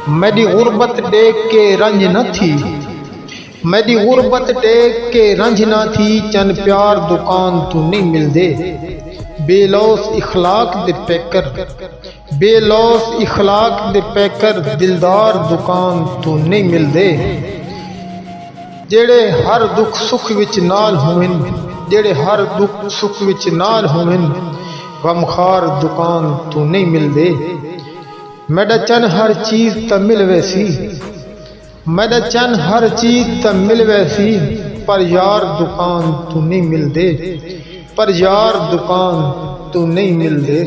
मेरी गुरबत देख के रंज न थी, मेरी गुरबत देख के रंज न थी, चंद प्यार दुकान तू नहीं मिलदे। बेलौस इखलाक दे पैकर, बेलौस इखलाक दे पैकर, दिलदार दुकान तू नहीं मिलदे। जेड़े हर दुख सुख विच नाल होवन, जेड़े हर दुख सुख विच नाल होवन, गमखार दुकान तू नहीं मिलदे। मेरा चन हर चीज त मिल वैसी, मेरा चन हर चीज त मिल वैसी, पर यार दुकान तू नहीं मिलदे, पर यार दुकान तू नहीं मिलदे।